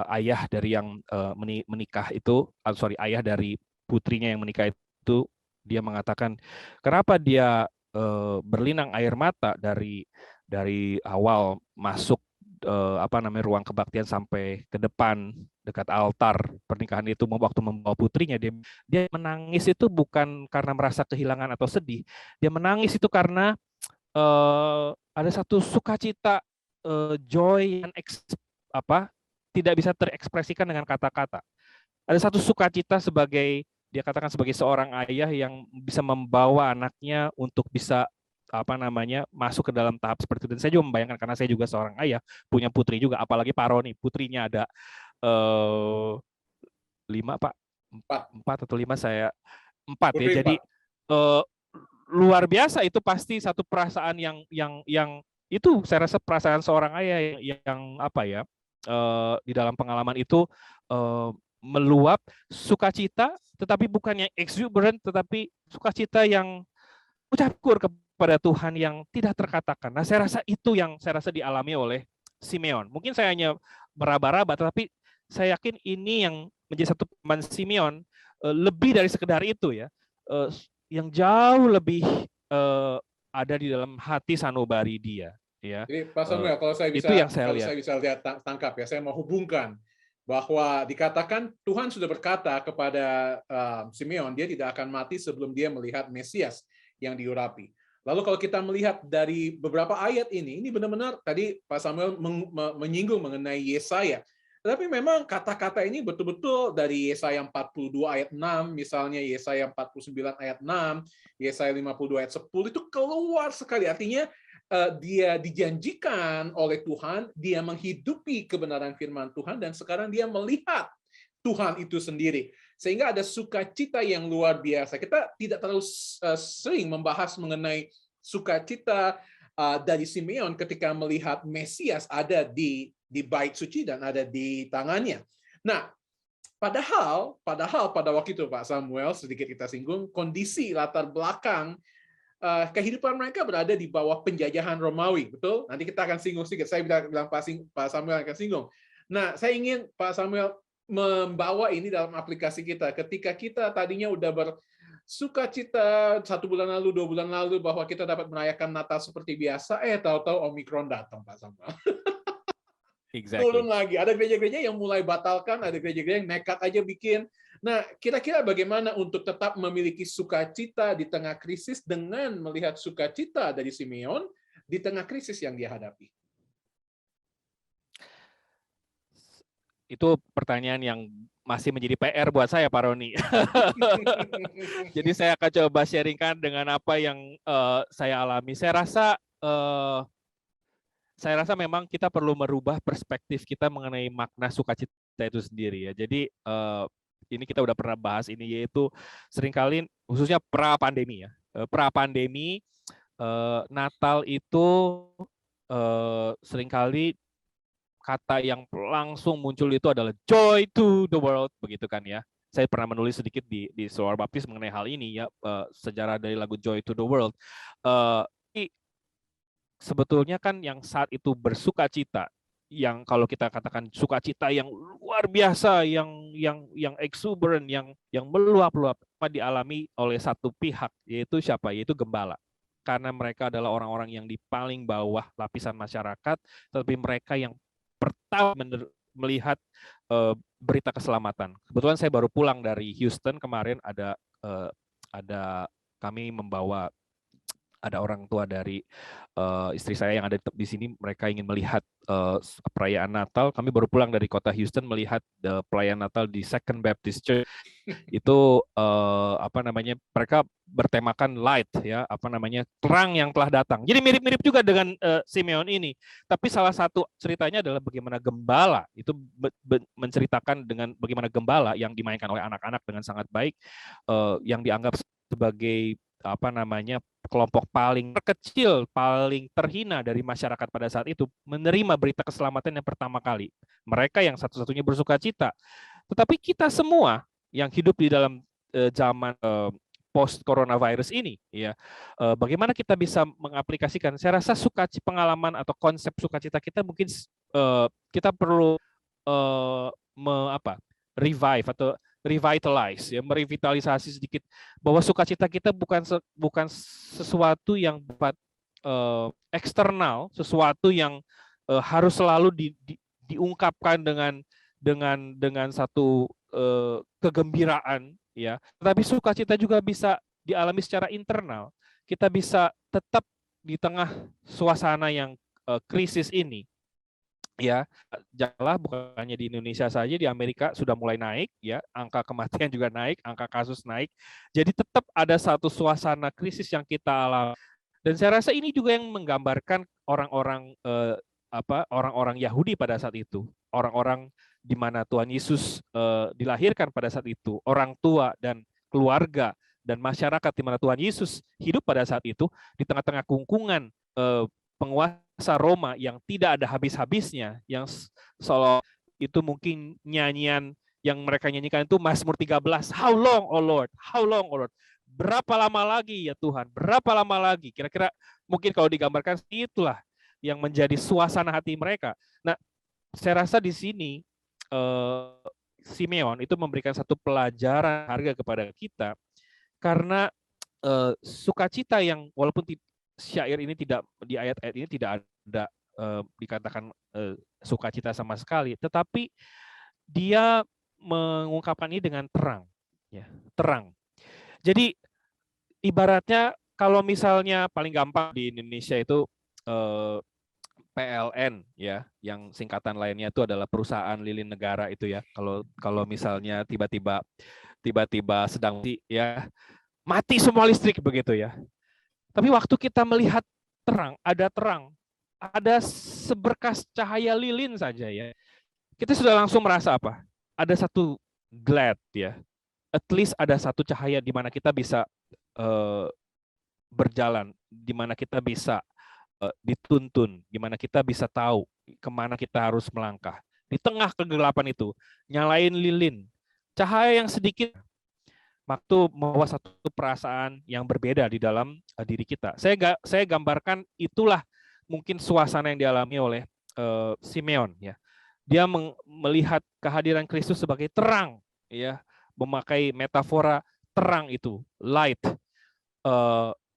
ayah dari yang menikah itu, ayah dari putrinya yang menikah itu, dia mengatakan kenapa dia berlinang air mata dari awal masuk ruang kebaktian sampai ke depan dekat altar pernikahan itu, waktu membawa putrinya, dia menangis itu bukan karena merasa kehilangan atau sedih, dia menangis itu karena ada satu sukacita, joy yang tidak bisa terekspresikan dengan kata-kata. Ada satu sukacita sebagai, dia katakan sebagai seorang ayah yang bisa membawa anaknya untuk bisa masuk ke dalam tahap seperti itu. Dan saya juga membayangkan, karena saya juga seorang ayah, punya putri juga, apalagi Pak Roni, putrinya ada 5 Pak, 4 atau 5, saya 4 ya. Jadi luar biasa, itu pasti satu perasaan yang itu saya rasa perasaan seorang ayah yang di dalam pengalaman itu meluap sukacita, tetapi bukan yang exuberant, tetapi sukacita yang ucap syukur kepada Tuhan yang tidak terkatakan. Nah, saya rasa itu yang dialami oleh Simeon. Mungkin saya hanya meraba-raba, tetapi saya yakin ini yang menjadi satu teman Simeon, lebih dari sekedar itu ya, yang jauh lebih ada di dalam hati sanubari dia. Ya. Jadi Pak Samuel, kalau saya bisa lihat tangkap ya, saya mau hubungkan bahwa dikatakan Tuhan sudah berkata kepada Simeon, dia tidak akan mati sebelum dia melihat Mesias yang diurapi. Lalu kalau kita melihat dari beberapa ayat ini benar-benar tadi Pak Samuel menyinggung mengenai Yesaya. Tetapi memang kata-kata ini betul-betul dari Yesaya 42 ayat 6, misalnya Yesaya 49 ayat 6, Yesaya 52 ayat 10, itu keluar sekali. Artinya dia dijanjikan oleh Tuhan, dia menghidupi kebenaran firman Tuhan, dan sekarang dia melihat Tuhan itu sendiri. Sehingga ada sukacita yang luar biasa. Kita tidak terlalu sering membahas mengenai sukacita dari Simeon ketika melihat Mesias ada di bait suci dan ada di tangannya. Nah, padahal pada waktu itu Pak Samuel, sedikit kita singgung, kondisi latar belakang kehidupan mereka berada di bawah penjajahan Romawi, betul? Nanti kita akan singgung sedikit. Saya bilang Pak Samuel akan singgung. Nah, saya ingin Pak Samuel membawa ini dalam aplikasi kita. Ketika kita tadinya udah bersukacita 1 bulan lalu, 2 bulan lalu bahwa kita dapat merayakan Natal seperti biasa, tahu-tahu Omikron datang, Pak Samuel. Exactly. Turun lagi. Ada gereja-gereja yang mulai batalkan, ada gereja-gereja yang nekat aja bikin. Nah, kira-kira bagaimana untuk tetap memiliki sukacita di tengah krisis dengan melihat sukacita dari Simeon di tengah krisis yang dia hadapi? Itu pertanyaan yang masih menjadi PR buat saya, Pak Roni. Jadi saya akan coba sharingkan dengan apa yang saya alami. Saya rasa memang kita perlu merubah perspektif kita mengenai makna sukacita itu sendiri ya. Jadi ini kita udah pernah bahas ini, yaitu seringkali khususnya pra-pandemi ya. Pra-pandemi Natal itu seringkali kata yang langsung muncul itu adalah joy to the world, begitu kan ya. Saya pernah menulis sedikit di Suara Baptis mengenai hal ini ya, sejarah dari lagu Joy to the World. Sebetulnya kan yang saat itu bersukacita, yang kalau kita katakan sukacita yang luar biasa, yang exuberant, yang meluap-luap, dialami oleh satu pihak, yaitu siapa? Yaitu gembala. Karena mereka adalah orang-orang yang di paling bawah lapisan masyarakat, tetapi mereka yang pertama melihat berita keselamatan. Kebetulan saya baru pulang dari Houston kemarin, ada kami membawa, ada orang tua dari istri saya yang ada di sini, mereka ingin melihat perayaan Natal. Kami baru pulang dari kota Houston melihat perayaan Natal di Second Baptist Church. Itu mereka bertemakan light ya, terang yang telah datang. Jadi mirip-mirip juga dengan Simeon ini. Tapi salah satu ceritanya adalah bagaimana gembala itu menceritakan dengan bagaimana gembala yang dimainkan oleh anak-anak dengan sangat baik, yang dianggap sebagai kelompok paling terkecil, paling terhina dari masyarakat pada saat itu, menerima berita keselamatan yang pertama kali. Mereka yang satu-satunya bersukacita. Tetapi kita semua yang hidup di dalam zaman post coronavirus ini, ya, bagaimana kita bisa mengaplikasikan? Saya rasa pengalaman atau konsep sukacita kita mungkin kita perlu revive atau revitalize, ya, merevitalisasi sedikit, bahwa sukacita kita bukan sesuatu yang eksternal, sesuatu yang harus selalu diungkapkan dengan satu kegembiraan, ya. Tetapi sukacita juga bisa dialami secara internal. Kita bisa tetap di tengah suasana yang krisis ini, ya. Janganlah bukan hanya di Indonesia saja, di Amerika sudah mulai naik, ya, angka kematian juga naik, angka kasus naik. Jadi tetap ada satu suasana krisis yang kita alami. Dan saya rasa ini juga yang menggambarkan orang-orang orang-orang Yahudi pada saat itu, orang-orang di mana Tuhan Yesus dilahirkan pada saat itu, orang tua dan keluarga dan masyarakat di mana Tuhan Yesus hidup pada saat itu, di tengah-tengah kungkungan penguasa Roma yang tidak ada habis-habisnya, yang seolah itu mungkin nyanyian yang mereka nyanyikan itu Mazmur 13, How long, O Lord? How long, O Lord? Berapa lama lagi ya Tuhan? Berapa lama lagi? Kira-kira mungkin kalau digambarkan itulah yang menjadi suasana hati mereka. Nah, saya rasa di sini Simeon itu memberikan satu pelajaran harga kepada kita, karena sukacita yang walaupun syair ini tidak, di ayat-ayat ini tidak ada dikatakan sukacita sama sekali, tetapi dia mengungkapkan ini dengan terang, ya, terang. Jadi ibaratnya kalau misalnya paling gampang di Indonesia itu PLN, ya, yang singkatan lainnya itu adalah perusahaan lilin negara itu, ya. Kalau misalnya tiba-tiba sedang ya mati semua listrik begitu, ya. Tapi waktu kita melihat terang, ada seberkas cahaya lilin saja, ya. Kita sudah langsung merasa apa? Ada satu glad, ya. At least ada satu cahaya di mana kita bisa berjalan, di mana kita bisa dituntun, di mana kita bisa tahu kemana kita harus melangkah. Di tengah kegelapan itu, nyalain lilin, cahaya yang sedikit, waktu membawa satu perasaan yang berbeda di dalam diri kita. Saya gambarkan itulah mungkin suasana yang dialami oleh Simeon, ya. Dia melihat kehadiran Kristus sebagai terang, ya, memakai metafora terang itu, light.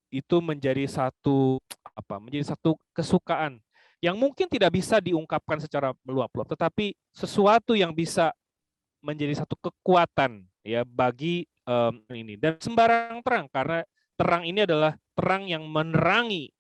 Itu menjadi satu kesukaan yang mungkin tidak bisa diungkapkan secara meluap-luap, tetapi sesuatu yang bisa menjadi satu kekuatan, ya, bagi ini. Dan sembarang terang, karena terang ini adalah terang yang menerangi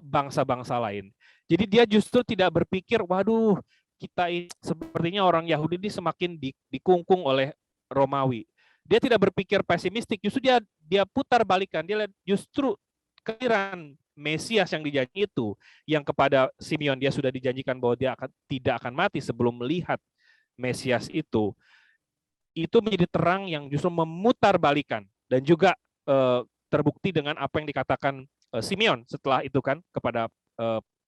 bangsa-bangsa lain. Jadi dia justru tidak berpikir, waduh, kita ini sepertinya orang Yahudi ini semakin dikungkung oleh Romawi. Dia tidak berpikir pesimistik, justru dia putar balikan, dia lihat justru kehadiran Mesias yang dijanji itu, yang kepada Simeon dia sudah dijanjikan bahwa dia tidak akan mati sebelum melihat Mesias itu menjadi terang yang justru memutar balikan, dan juga terbukti dengan apa yang dikatakan Simeon setelah itu kan, kepada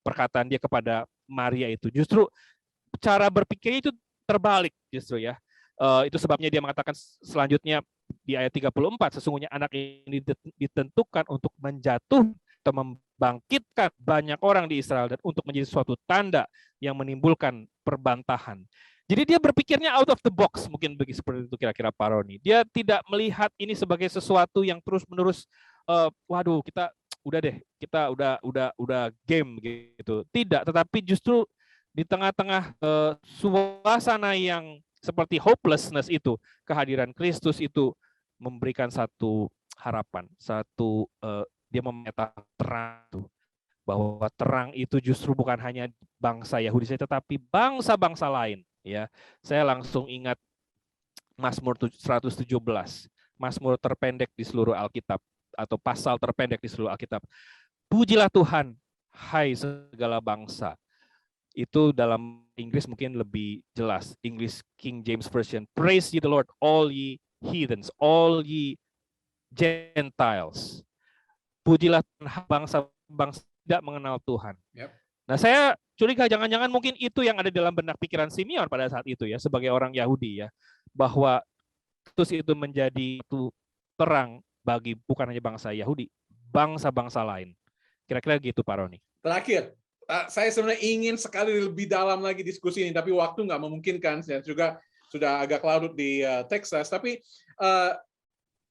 perkataan dia kepada Maria itu, justru cara berpikir itu terbalik justru, ya. Itu sebabnya dia mengatakan selanjutnya di ayat 34, sesungguhnya anak ini ditentukan untuk menjatuh atau membangkitkan banyak orang di Israel, dan untuk menjadi suatu tanda yang menimbulkan perbantahan. Jadi dia berpikirnya out of the box, mungkin seperti itu kira-kira Pak Roni. Dia tidak melihat ini sebagai sesuatu yang terus-menerus, waduh, kita udah deh, kita udah game gitu. Tidak, tetapi justru di tengah-tengah suasana yang seperti hopelessness itu, kehadiran Kristus itu memberikan satu harapan, dia memetakan terang, bahwa terang itu justru bukan hanya bangsa Yahudi saja, tetapi bangsa-bangsa lain, ya. Saya langsung ingat Mazmur 117, Mazmur terpendek di seluruh Alkitab, atau pasal terpendek di seluruh Alkitab. Pujilah Tuhan, hai segala bangsa. Itu dalam Inggris mungkin lebih jelas, English King James Version. Praise ye the Lord, all ye heathens, all ye Gentiles. Pujilah bangsa-bangsa tidak mengenal Tuhan. Yep. Nah, saya curiga jangan-jangan mungkin itu yang ada dalam benak pikiran Simeon pada saat itu, ya, sebagai orang Yahudi, ya, bahwa Kristus itu menjadi itu terang bagi bukan hanya bangsa Yahudi, bangsa-bangsa lain. Kira-kira gitu, Pak Roni. Terakhir, saya sebenarnya ingin sekali lebih dalam lagi diskusi ini, tapi waktu nggak memungkinkan, dan juga sudah agak larut di Texas. Tapi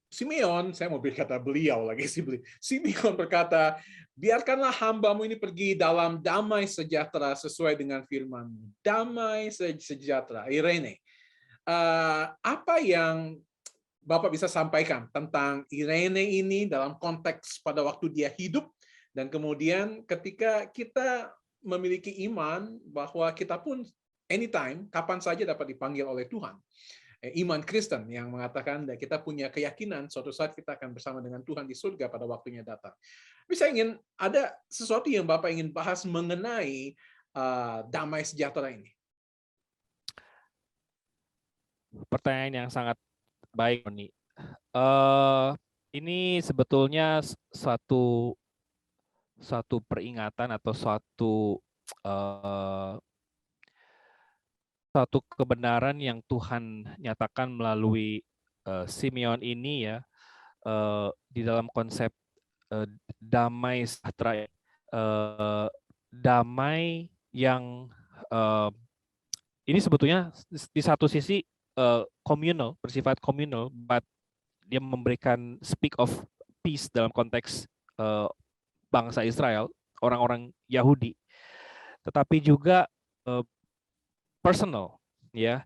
Simeon, saya mau berkata beliau lagi, Simeon berkata, biarkanlah hambamu ini pergi dalam damai sejahtera sesuai dengan firman. Damai sejahtera, Irene. Apa yang Bapak bisa sampaikan tentang Irene ini dalam konteks pada waktu dia hidup, dan kemudian ketika kita memiliki iman bahwa kita pun anytime, kapan saja dapat dipanggil oleh Tuhan. Iman Kristen yang mengatakan dan kita punya keyakinan suatu saat kita akan bersama dengan Tuhan di surga pada waktunya datang. Tapi saya ingin ada sesuatu yang Bapak ingin bahas mengenai damai sejahtera ini. Pertanyaan yang sangat baik, Roni. Ini sebetulnya suatu peringatan atau suatu kebenaran yang Tuhan nyatakan melalui Simeon ini ya, di dalam konsep damai sejahtera, damai yang ini sebetulnya di satu sisi communal, bersifat communal, but dia memberikan speak of peace dalam konteks bangsa Israel, orang-orang Yahudi, tetapi juga personal, ya.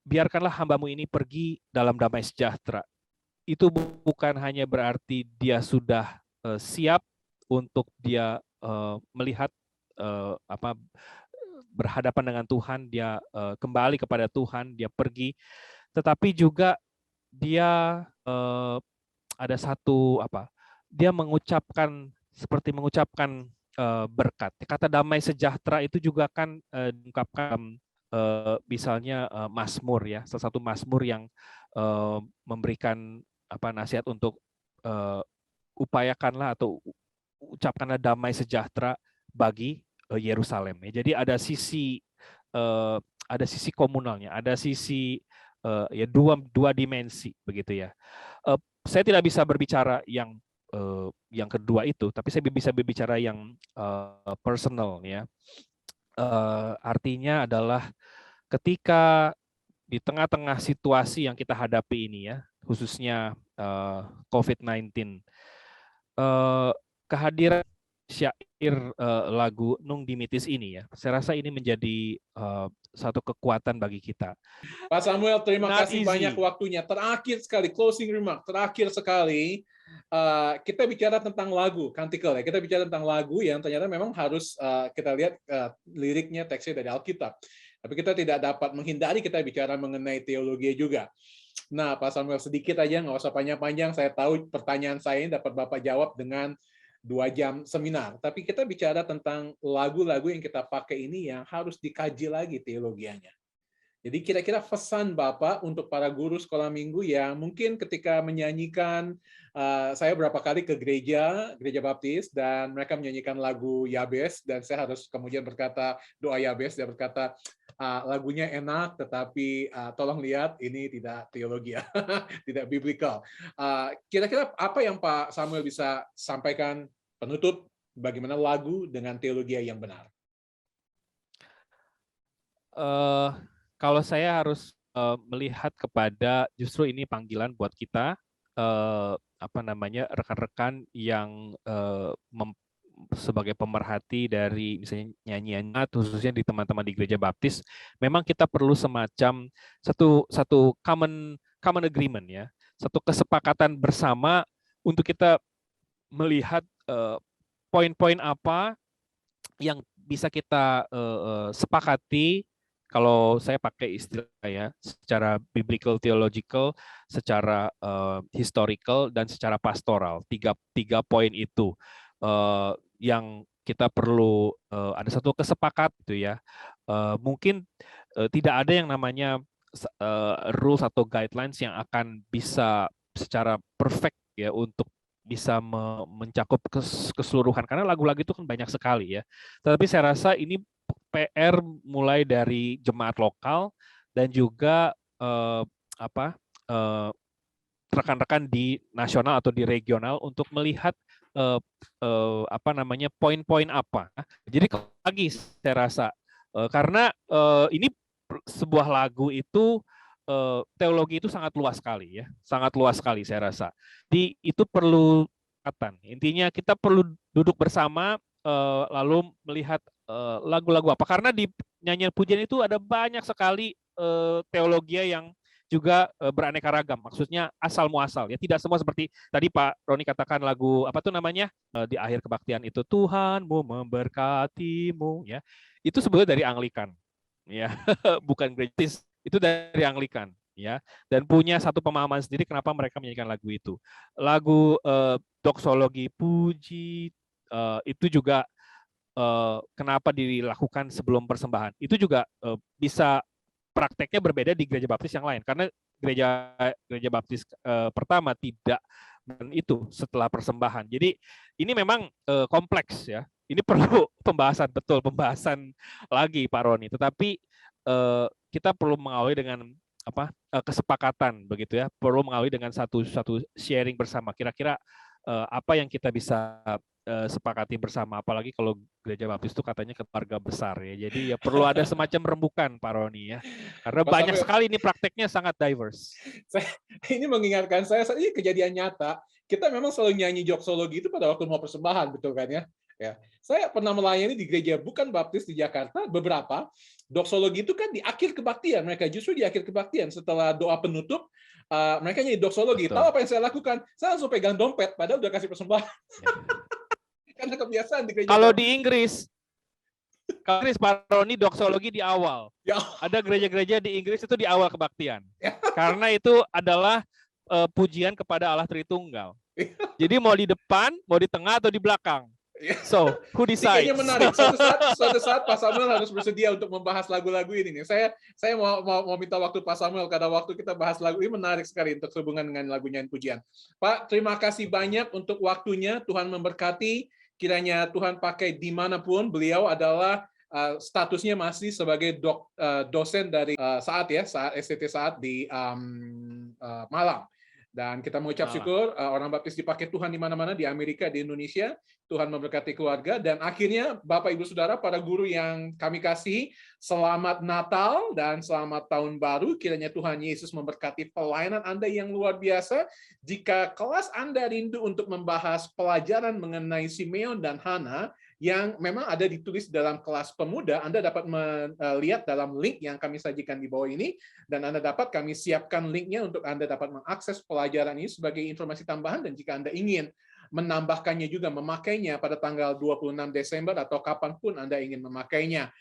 Biarkanlah hambamu ini pergi dalam damai sejahtera. Itu bukan hanya berarti dia sudah siap untuk dia melihat berhadapan dengan Tuhan, dia kembali kepada Tuhan, dia pergi, tetapi juga dia ada satu dia mengucapkan seperti mengucapkan berkat. Kata damai sejahtera itu juga kan diungkapkan misalnya Mazmur ya, salah satu Mazmur yang memberikan nasihat untuk upayakanlah atau ucapkanlah damai sejahtera bagi Yerusalem. Jadi ada sisi komunalnya, ada sisi ya dua dimensi begitu ya. Saya tidak bisa berbicara yang kedua itu, tapi saya bisa berbicara yang personal ya. Artinya adalah ketika di tengah-tengah situasi yang kita hadapi ini ya, khususnya COVID-19, kehadiran syair lagu Nung Dimittis ini ya, saya rasa ini menjadi satu kekuatan bagi kita. Pak Samuel, terima kasih banyak waktunya. Terakhir sekali, closing remark, terakhir sekali, kita bicara tentang lagu, kantikel ya. Kita bicara tentang lagu yang ternyata memang harus kita lihat liriknya, teksnya dari Alkitab. Tapi kita tidak dapat menghindari kita bicara mengenai teologi juga. Nah, Pak Samuel, sedikit aja, nggak usah panjang-panjang. Saya tahu pertanyaan saya ini dapat Bapak jawab dengan 2 jam seminar. Tapi kita bicara tentang lagu-lagu yang kita pakai ini yang harus dikaji lagi teologianya. Jadi kira-kira pesan Bapak untuk para guru sekolah minggu yang mungkin ketika menyanyikan, saya berapa kali ke gereja Baptis, dan mereka menyanyikan lagu Yabes, dan saya harus kemudian berkata doa Yabes, dia berkata, lagunya enak, tetapi tolong lihat, ini tidak teologi ya, tidak biblical. Kira-kira apa yang Pak Samuel bisa sampaikan penutup, bagaimana lagu dengan teologi yang benar? Kalau saya harus melihat kepada justru ini panggilan buat kita rekan-rekan yang sebagai pemerhati dari misalnya nyanyian, khususnya di teman-teman di gereja Baptis, memang kita perlu semacam satu common agreement ya, satu kesepakatan bersama untuk kita melihat poin-poin apa yang bisa kita sepakati. Kalau saya pakai istilah ya, secara biblical theological, secara historical, dan secara pastoral, tiga poin itu yang kita perlu ada satu kesepakat gitu ya. Mungkin tidak ada yang namanya rules atau guidelines yang akan bisa secara perfect ya untuk bisa mencakup keseluruhan, karena lagu-lagu itu kan banyak sekali ya. Tetapi saya rasa ini PR mulai dari jemaat lokal dan juga rekan-rekan di nasional atau di regional untuk melihat poin-poin apa. Jadi lagi saya rasa karena ini sebuah lagu itu teologi itu sangat luas sekali ya, sangat luas sekali saya rasa. Itu perlu intinya kita perlu duduk bersama lalu melihat lagu-lagu apa, karena di nyanyian pujian itu ada banyak sekali teologi yang juga beraneka ragam, maksudnya asal muasal ya, tidak semua seperti tadi Pak Roni katakan lagu apa tuh namanya di akhir kebaktian itu, Tuhanmu memberkatimu ya, itu sebetulnya dari Anglikan ya, bukan Gereja, itu dari Anglikan ya, dan punya satu pemahaman sendiri kenapa mereka menyanyikan lagu itu. Lagu doksologi puji itu juga kenapa dilakukan sebelum persembahan, itu juga bisa prakteknya berbeda di gereja baptis yang lain, karena gereja baptis pertama tidak itu setelah persembahan. Jadi ini memang kompleks ya, ini perlu pembahasan lagi Pak Roni, tetapi kita perlu mengawali dengan kesepakatan begitu ya, perlu mengawali dengan satu sharing bersama, kira-kira apa yang kita bisa sepakati bersama, apalagi kalau gereja baptis itu katanya keluarga besar ya, jadi ya perlu ada semacam rembukan Pak Roni ya, karena Pak banyak Samuel, sekali ini prakteknya sangat diverse. Ini mengingatkan saya, ini kejadian nyata. Kita memang selalu nyanyi doksologi itu pada waktu mau persembahan, betul kan ya? Ya, saya pernah melayani di gereja bukan baptis di Jakarta beberapa. Doksologi itu kan di akhir kebaktian, mereka justru di akhir kebaktian setelah doa penutup, mereka nyanyi doksologi. Betul. Tahu apa yang saya lakukan? Saya langsung pegang dompet, padahal udah kasih persembahan. Karena kebiasaan di gereja. Kalau di Inggris Pak Roni, doksologi di awal. Ya. Ada gereja-gereja di Inggris itu di awal kebaktian. Ya. Karena itu adalah pujian kepada Allah Tritunggal. Jadi mau di depan, mau di tengah, atau di belakang. So, who decides? Kayaknya menarik. Suatu saat Pak Samuel harus bersedia untuk membahas lagu-lagu ini nih. Saya mau minta waktu Pak Samuel, karena waktu kita bahas lagu ini menarik sekali untuk sehubungan dengan lagu nyanyian pujian. Pak, terima kasih banyak untuk waktunya. Tuhan memberkati. Kiranya Tuhan pakai dimanapun. Beliau adalah statusnya masih sebagai dosen dari saat STT Saat di Malang. Dan kita mengucap syukur orang baptis dipakai Tuhan di mana-mana, di Amerika, di Indonesia. Tuhan memberkati keluarga. Dan akhirnya Bapak Ibu Saudara, para guru yang kami kasihi, selamat Natal dan selamat Tahun Baru. Kiranya Tuhan Yesus memberkati pelayanan Anda yang luar biasa. Jika kelas Anda rindu untuk membahas pelajaran mengenai Simeon dan Hana yang memang ada ditulis dalam kelas pemuda, Anda dapat melihat dalam link yang kami sajikan di bawah ini, dan Anda dapat kami siapkan linknya untuk Anda dapat mengakses pelajaran ini sebagai informasi tambahan, dan jika Anda ingin menambahkannya juga, memakainya pada tanggal 26 Desember atau kapanpun Anda ingin memakainya.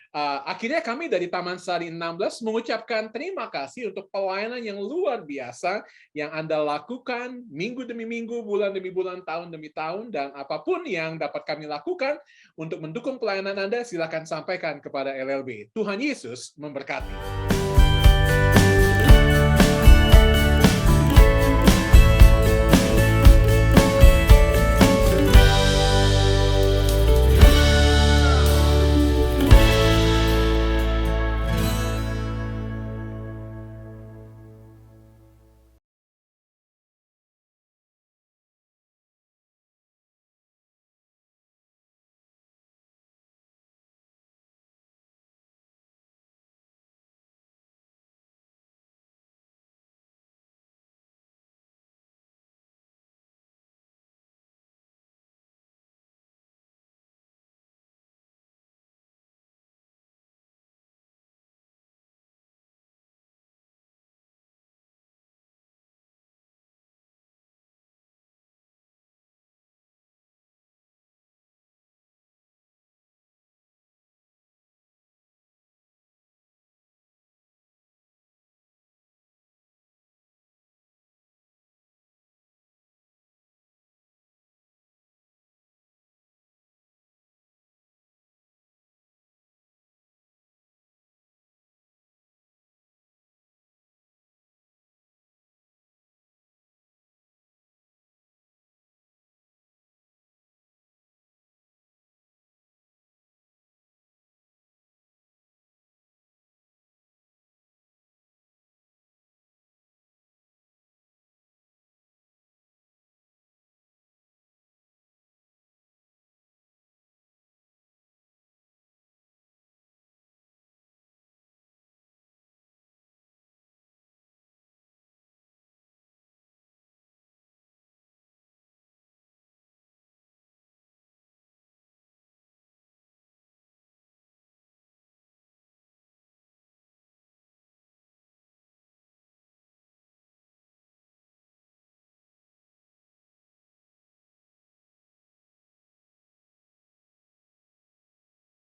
Akhirnya kami dari Taman Sari 16 mengucapkan terima kasih untuk pelayanan yang luar biasa yang Anda lakukan minggu demi minggu, bulan demi bulan, tahun demi tahun, dan apapun yang dapat kami lakukan untuk mendukung pelayanan Anda, silakan sampaikan kepada LLB. Tuhan Yesus memberkati.